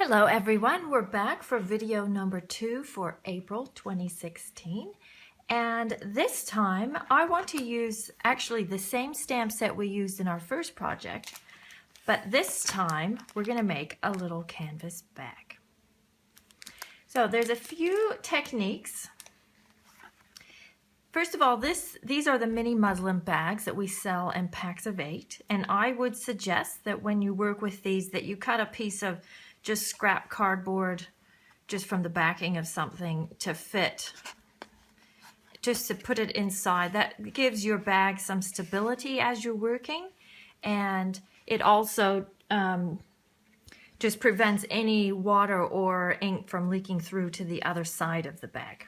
Hello everyone, we're back for video number 2 for April 2016, and this time I want to use actually the same stamp set we used in our first project, but this time we're going to make a little canvas bag. So there's a few techniques. First of all, these are the mini muslin bags that we sell in packs of 8, and I would suggest that when you work with these that you cut a piece of just scrap cardboard just from the backing of something to fit, just to put it inside. That gives your bag some stability as you're working, and it also just prevents any water or ink from leaking through to the other side of the bag.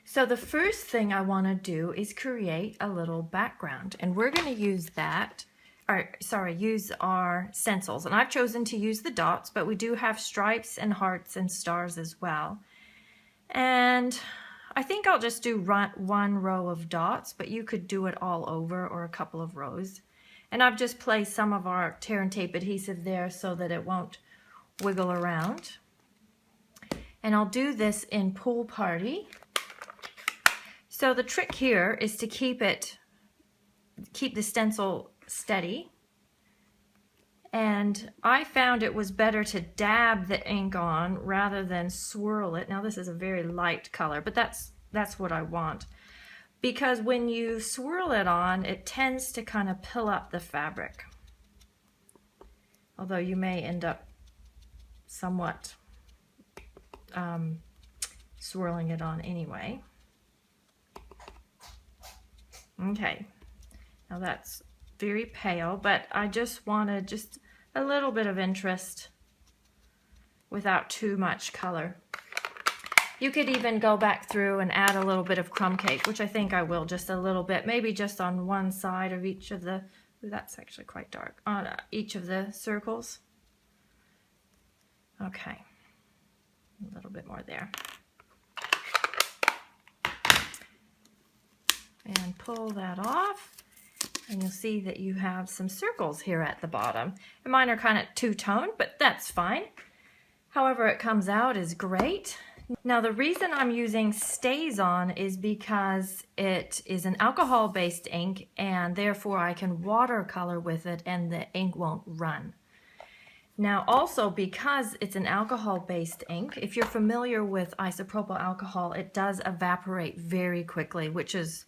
So the first thing I want to do is create a little background, and we're going to use use our stencils, and I've chosen to use the dots, but we do have stripes and hearts and stars as well. And I think I'll just do one row of dots, but you could do it all over or a couple of rows. And I've just placed some of our tear and tape adhesive there so that it won't wiggle around. And I'll do this in Pool Party. So the trick here is to keep the stencil steady, and I found it was better to dab the ink on rather than swirl it. Now this is a very light color, but that's what I want, because when you swirl it on, it tends to kind of pill up the fabric, although you may end up somewhat swirling it on anyway. Okay, now that's very pale, but I just wanted just a little bit of interest without too much color. You could even go back through and add a little bit of crumb cake, which I think I will, just a little bit, maybe just on one side of each of the, ooh, that's actually quite dark, on each of the circles. Okay, a little bit more there. And pull that off. And you'll see that you have some circles here at the bottom. And mine are kind of two-tone, but that's fine. However it comes out is great. Now the reason I'm using StazOn is because it is an alcohol-based ink, and therefore I can watercolor with it and the ink won't run. Now also, because it's an alcohol-based ink, if you're familiar with isopropyl alcohol, it does evaporate very quickly, which is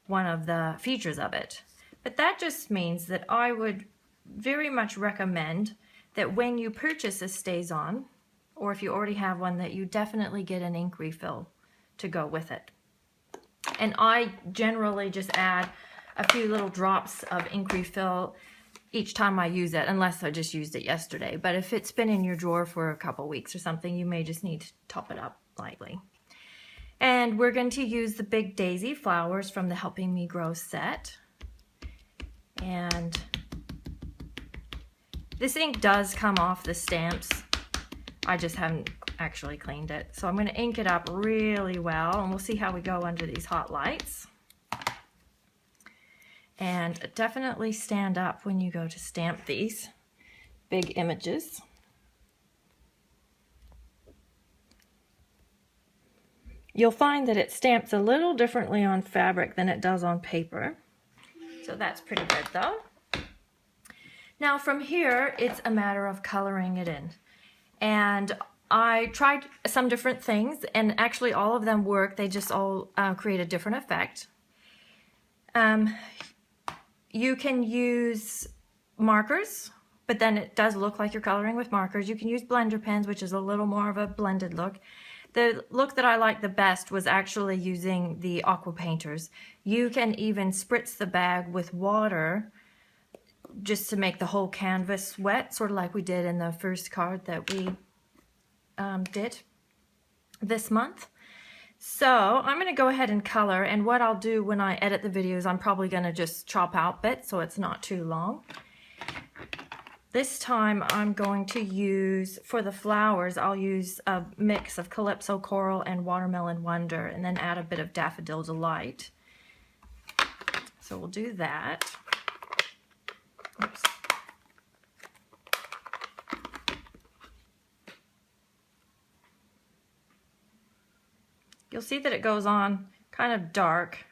one of the features of it. But that just means that I would very much recommend that when you purchase a StazOn, or if you already have one, that you definitely get an ink refill to go with it. And I generally just add a few little drops of ink refill each time I use it, unless I just used it yesterday. But if it's been in your drawer for a couple weeks or something, you may just need to top it up lightly. And we're going to use the big daisy flowers from the Helping Me Grow set. And this ink does come off the stamps. I just haven't actually cleaned it. So I'm going to ink it up really well, and we'll see how we go under these hot lights. And definitely stand up when you go to stamp these big images. You'll find that it stamps a little differently on fabric than it does on paper. So that's pretty good though. Now from here, it's a matter of coloring it in. And I tried some different things, and actually all of them work. They just all create a different effect. You can use markers, but then it does look like you're coloring with markers. You can use blender pens, which is a little more of a blended look. The look that I liked the best was actually using the aqua painters. You can even spritz the bag with water just to make the whole canvas wet, sort of like we did in the first card that we did this month. So I'm going to go ahead and color, and what I'll do when I edit the videos, I'm probably going to just chop out bits so it's not too long. This time I'm going to use, for the flowers, I'll use a mix of Calypso Coral and Watermelon Wonder, and then add a bit of Daffodil Delight. So we'll do that. Oops. you'll see that it goes on kind of dark.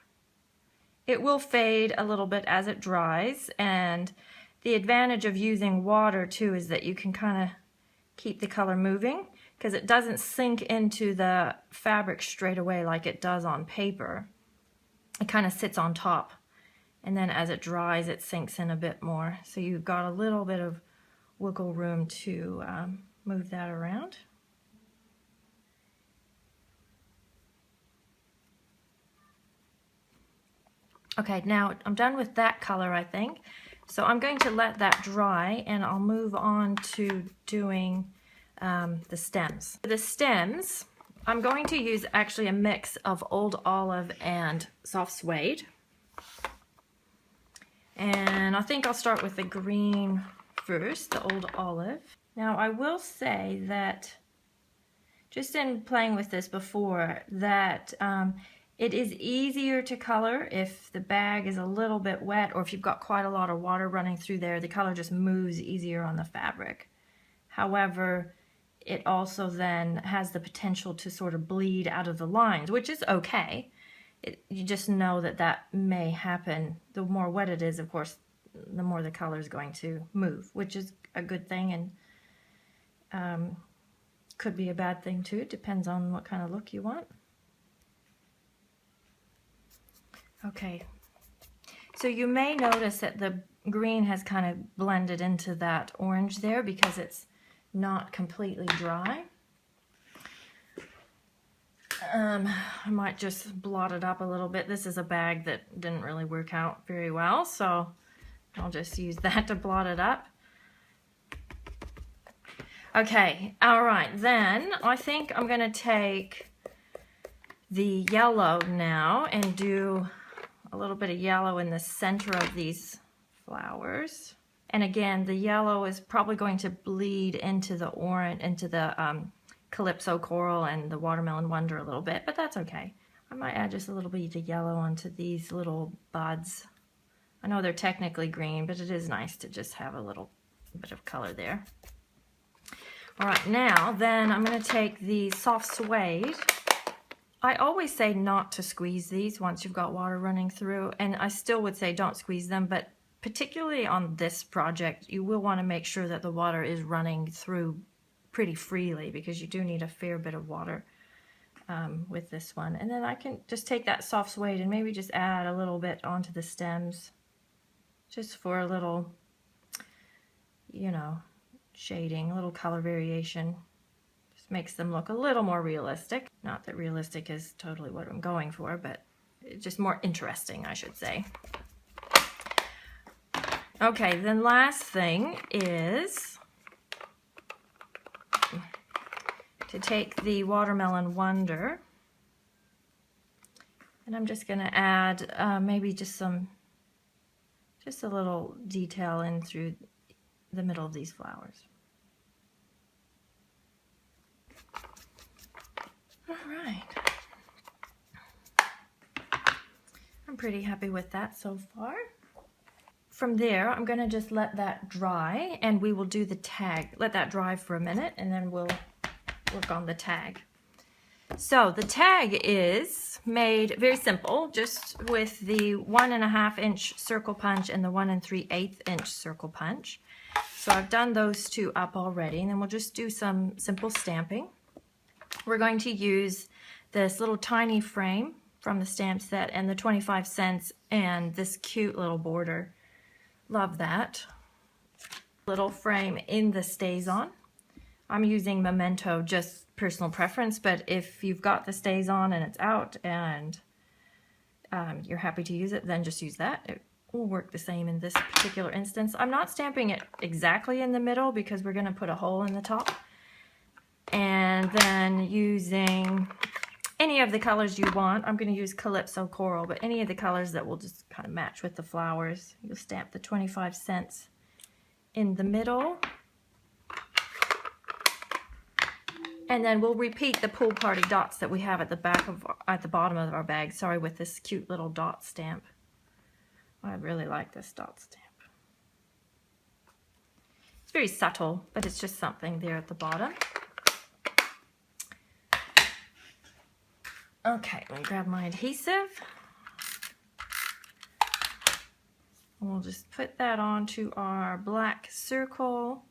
It will fade a little bit as it dries, and the advantage of using water too is that you can kind of keep the color moving because it doesn't sink into the fabric straight away like it does on paper. It kind of sits on top, and then as it dries it sinks in a bit more. So you've got a little bit of wiggle room to move that around. Okay, now I'm done with that color, I think. So I'm going to let that dry, and I'll move on to doing the stems. For the stems, I'm going to use actually a mix of old olive and soft suede. And I think I'll start with the green first, the old olive. Now I will say that, just in playing with this before, that it is easier to color if the bag is a little bit wet, or if you've got quite a lot of water running through there, the color just moves easier on the fabric. However, it also then has the potential to sort of bleed out of the lines, which is okay. You just know that that may happen. The more wet it is, of course, the more the color is going to move, which is a good thing, and could be a bad thing too. It depends on what kind of look you want. Okay, so you may notice that the green has kind of blended into that orange there because it's not completely dry. I might just blot it up a little bit. This is a bag that didn't really work out very well, so I'll just use that to blot it up. Okay, all right, then I think I'm going to take the yellow now and do a little bit of yellow in the center of these flowers. And again, the yellow is probably going to bleed into the orange, into the Calypso Coral and the Watermelon Wonder a little bit, but that's okay. I might add just a little bit of yellow onto these little buds. I know they're technically green, but it is nice to just have a little bit of color there. All right, now then I'm going to take the soft suede. I always say not to squeeze these once you've got water running through, and I still would say don't squeeze them, but particularly on this project, you will want to make sure that the water is running through pretty freely because you do need a fair bit of water with this one. And then I can just take that soft suede and maybe just add a little bit onto the stems just for a little, you know, shading, a little color variation. Just makes them look a little more realistic. Not that realistic is totally what I'm going for, but just more interesting, I should say. Okay, then last thing is to take the Watermelon Wonder, and I'm just going to add maybe just a little detail in through the middle of these flowers. All right. I'm pretty happy with that so far. From there, I'm going to just let that dry, and we will do the tag. Let that dry for a minute, and then we'll work on the tag. So the tag is made very simple, just with the 1.5 inch circle punch and the 1 3/8 inch circle punch. So I've done those two up already, and then we'll just do some simple stamping. We're going to use this little tiny frame from the stamp set and the 25 cents and this cute little border. Love that. Little frame in the StazOn. I'm using Memento, just personal preference, but if you've got the StazOn and it's out and you're happy to use it, then just use that. It will work the same in this particular instance. I'm not stamping it exactly in the middle because we're going to put a hole in the top. And then using any of the colors you want. I'm going to use Calypso Coral, but any of the colors that will just kind of match with the flowers. You'll stamp the 25 cents in the middle. And then we'll repeat the pool party dots that we have at the bottom of our bag. Sorry, with this cute little dot stamp. I really like this dot stamp. It's very subtle, but it's just something there at the bottom. Okay, let me grab my adhesive. We'll just put that onto our black circle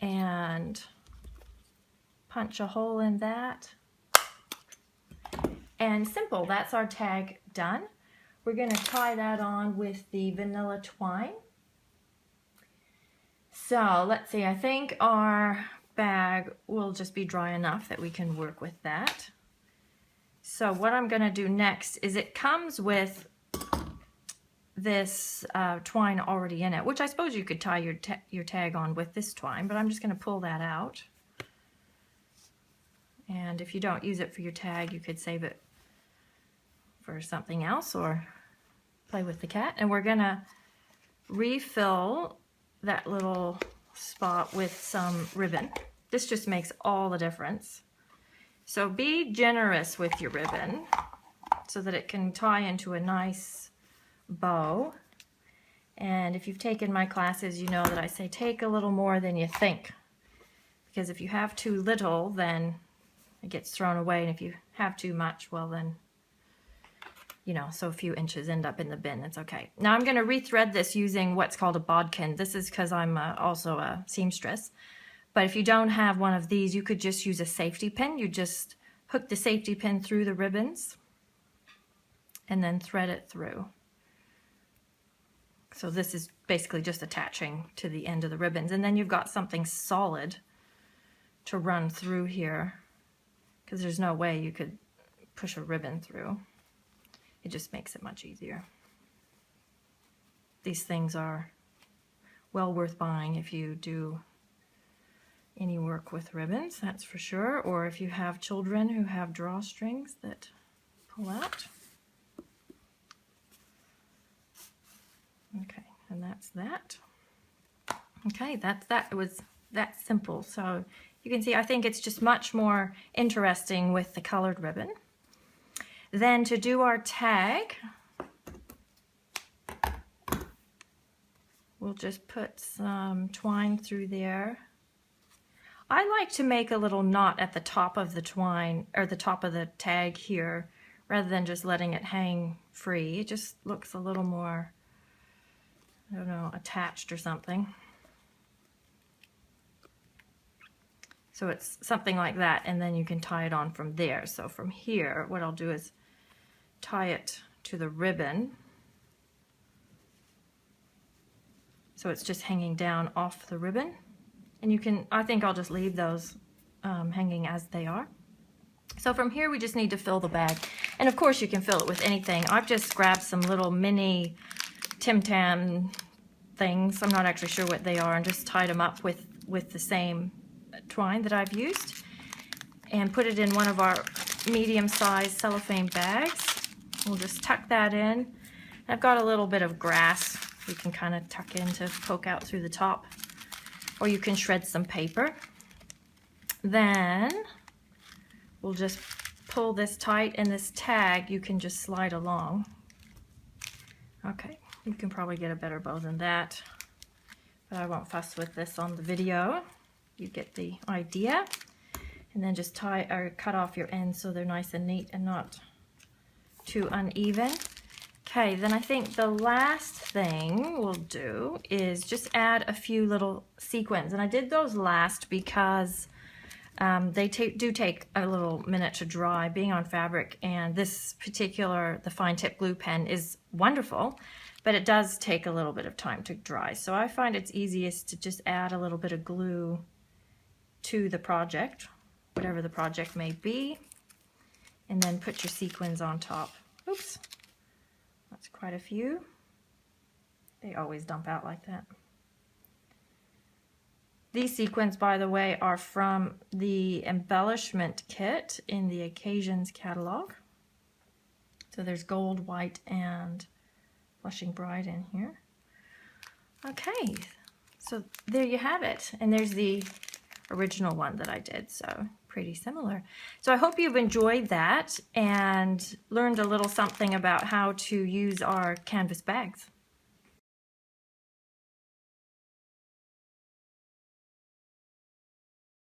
and punch a hole in that. And simple, that's our tag done. We're going to tie that on with the vanilla twine. So let's see, I think our bag will just be dry enough that we can work with that. So what I'm going to do next is it comes with this twine already in it, which I suppose you could tie your tag on with this twine, but I'm just going to pull that out. And if you don't use it for your tag, you could save it for something else or play with the cat. And we're going to refill that little spot with some ribbon. This just makes all the difference. So be generous with your ribbon so that it can tie into a nice bow. And if you've taken my classes, you know that I say take a little more than you think, because if you have too little, then it gets thrown away, and if you have too much, well then, you know, so a few inches end up in the bin. It's okay. Now I'm going to rethread this using what's called a bodkin. This is because I'm also a seamstress. But if you don't have one of these, you could just use a safety pin. You just hook the safety pin through the ribbons and then thread it through. So this is basically just attaching to the end of the ribbons. And then you've got something solid to run through here, because there's no way you could push a ribbon through. It just makes it much easier. These things are well worth buying if you do any work with ribbons, that's for sure, or if you have children who have drawstrings that pull out. Okay, and that's that. Okay, that's that. It was that simple. So you can see, I think it's just much more interesting with the colored ribbon. Then to do our tag, we'll just put some twine through there. I like to make a little knot at the top of the twine, or the top of the tag here, rather than just letting it hang free. It just looks a little more, I don't know, attached or something. So it's something like that, and then you can tie it on from there. So from here, what I'll do is tie it to the ribbon. So it's just hanging down off the ribbon. And you can, I think I'll just leave those hanging as they are. So from here, we just need to fill the bag. And of course, you can fill it with anything. I've just grabbed some little mini Tim Tam things. I'm not actually sure what they are, and just tied them up with the same twine that I've used, and put it in one of our medium-sized cellophane bags. We'll just tuck that in. I've got a little bit of grass you can kind of tuck in to poke out through the top, or you can shred some paper. Then we'll just pull this tight, and this tag you can just slide along. Okay, you can probably get a better bow than that, but I won't fuss with this on the video. You get the idea. And then just tie or cut off your ends so they're nice and neat and not too uneven. Okay, then I think the last thing we'll do is just add a few little sequins. And I did those last because they do take a little minute to dry, being on fabric, and this particular, the fine tip glue pen, is wonderful, but it does take a little bit of time to dry. So I find it's easiest to just add a little bit of glue to the project, whatever the project may be, and then put your sequins on top. Oops, that's quite a few. They always dump out like that. These sequins, by the way, are from the embellishment kit in the Occasions catalog. So there's gold, white, and blushing bride in here. Okay, so there you have it. And there's the original one that I did, so pretty similar. So I hope you've enjoyed that and learned a little something about how to use our canvas bags.